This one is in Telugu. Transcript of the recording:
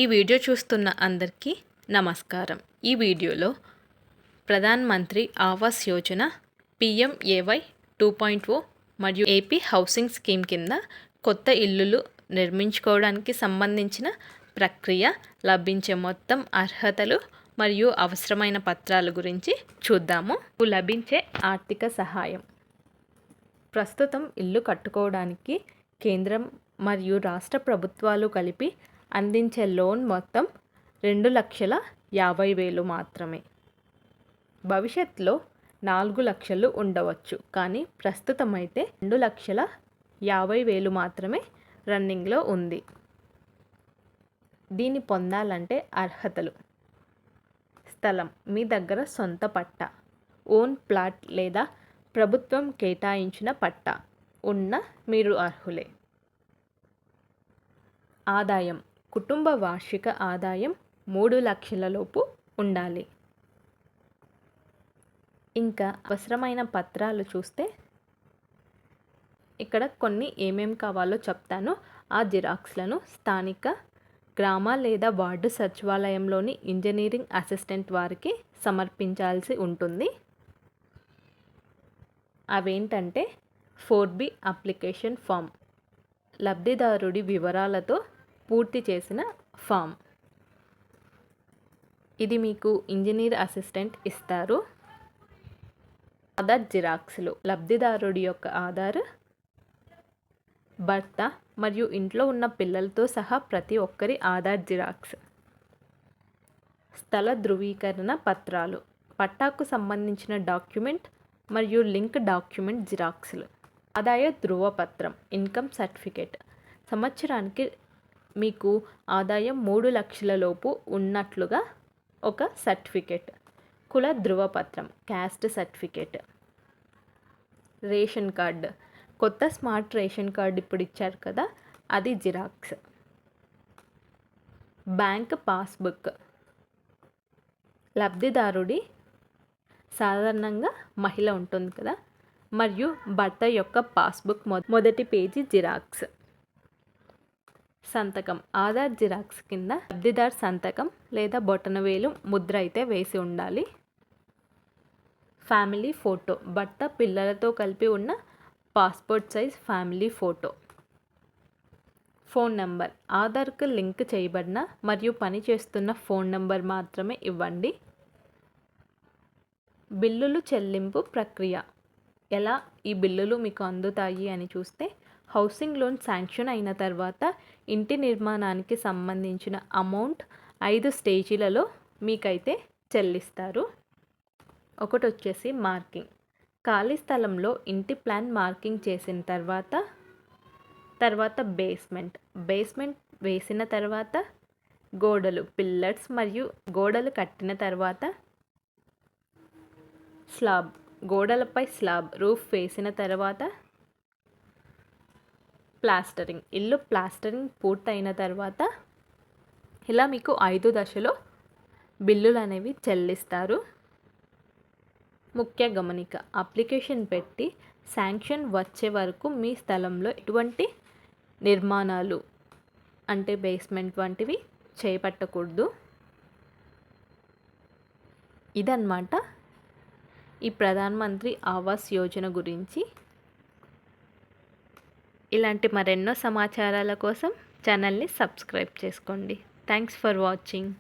ఈ వీడియో చూస్తున్న అందరికీ నమస్కారం. ఈ వీడియోలో ప్రధాన్ మంత్రి ఆవాస్ యోజన PMAY 2.0 మరియు ఏపీ హౌసింగ్ స్కీమ్ కింద కొత్త ఇల్లులు నిర్మించుకోవడానికి సంబంధించిన ప్రక్రియ, లభించే మొత్తం అర్హతలు మరియు అవసరమైన పత్రాల గురించి చూద్దాము. లభించే ఆర్థిక సహాయం. ప్రస్తుతం ఇల్లు కట్టుకోవడానికి కేంద్రం మరియు రాష్ట్ర ప్రభుత్వాలు కలిపి అందించే లోన్ మొత్తం 2,50,000 మాత్రమే. భవిష్యత్తులో 4 లక్షలు ఉండవచ్చు, కానీ ప్రస్తుతం అయితే 2,50,000 మాత్రమే రన్నింగ్లో ఉంది. దీన్ని పొందాలంటే అర్హతలు: స్థలం, మీ దగ్గర సొంత పట్టా, ఓన్ ప్లాట్ లేదా ప్రభుత్వం కేటాయించిన పట్టా ఉన్న మీరు అర్హులే. ఆదాయం, కుటుంబ వార్షిక ఆదాయం 3 లక్షల లోపు ఉండాలి. ఇంకా అవసరమైన పత్రాలు చూస్తే ఇక్కడ కొన్ని ఏమేమి కావాలో చెప్తాను. ఆ జిరాక్స్లను స్థానిక గ్రామ లేదా వార్డు సచివాలయంలోని ఇంజనీరింగ్ అసిస్టెంట్ వారికి సమర్పించాల్సి ఉంటుంది. అవేంటంటే 4B అప్లికేషన్ ఫామ్, లబ్ధిదారుడి వివరాలతో పూర్తి చేసిన ఫామ్. ఇది మీకు ఇంజనీర్ అసిస్టెంట్ ఇస్తారు. ఆధార్ జిరాక్స్లు, లబ్ధిదారుడి యొక్క ఆధార్, భర్త మరియు ఇంట్లో ఉన్న పిల్లలతో సహా ప్రతి ఒక్కరి ఆధార్ జిరాక్స్. స్థల ధృవీకరణ పత్రాలు, పట్టాకు సంబంధించిన డాక్యుమెంట్ మరియు లింక్ డాక్యుమెంట్ జిరాక్స్లు. ఆదాయ ధృవపత్రం, ఇన్కమ్ సర్టిఫికేట్, సంవత్సరానికి మీకు ఆదాయం 3 లక్షల లోపు ఉన్నట్లుగా ఒక సర్టిఫికేట్. కుల ధృవపత్రం, క్యాస్ట్ సర్టిఫికేట్. రేషన్ కార్డు, కొత్త స్మార్ట్ రేషన్ కార్డు ఇప్పుడు ఇచ్చారు కదా, అది జిరాక్స్. బ్యాంక్ పాస్బుక్, లబ్ధిదారుడి సాధారణంగా మహిళ ఉంటుంది కదా, మరియు భర్త యొక్క పాస్బుక్ మొదటి పేజీ జిరాక్స్. సంతకం, ఆధార్ జిరాక్స్ కింద లబ్ధిదారు సంతకం లేదా బొటనవేలు ముద్ర అయితే వేసి ఉండాలి. ఫ్యామిలీ ఫోటో, భర్త పిల్లలతో కలిపి ఉన్న passport size family photo. Phone number, ఆధార్కు లింక్ చేయబడిన మరియు పనిచేస్తున్న ఫోన్ నెంబర్ మాత్రమే ఇవ్వండి. బిల్లులు చెల్లింపు ప్రక్రియ. ఎలా ఈ బిల్లులు మీకు అందుతాయి అని చూస్తే, హౌసింగ్ లోన్ శాంక్షన్ అయిన తర్వాత ఇంటి నిర్మాణానికి సంబంధించిన అమౌంట్ 5 స్టేజీలలో మీకైతే చెల్లిస్తారు. ఒకటి వచ్చేసి మార్కింగ్, ఖాళీ స్థలంలో ఇంటి ప్లాన్ మార్కింగ్ చేసిన తర్వాత బేస్మెంట్ వేసిన తర్వాత గోడలు, పిల్లర్స్ మరియు గోడలు కట్టిన తర్వాత స్లాబ్, గోడలపై స్లాబ్, రూఫ్ వేసిన తర్వాత ప్లాస్టరింగ్, ఇల్లు ప్లాస్టరింగ్ పూర్తయిన తర్వాత ఇలా మీకు 5 దశలో బిల్లులు అనేవి చెల్లిస్తారు. ముఖ్య గమనిక, అప్లికేషన్ పెట్టి శాంక్షన్ వచ్చే వరకు మీ స్థలంలో ఎటువంటి నిర్మాణాలు అంటే బేస్మెంట్ వంటివి చేపట్టకూడదు. ఇదన్నమాట ఈ ప్రధాన్ మంత్రి ఆవాస్ యోజన గురించి. ఇలాంటి మరెన్నో సమాచారాల కోసం ఛానల్ని సబ్స్క్రైబ్ చేసుకోండి. Thanks for watching.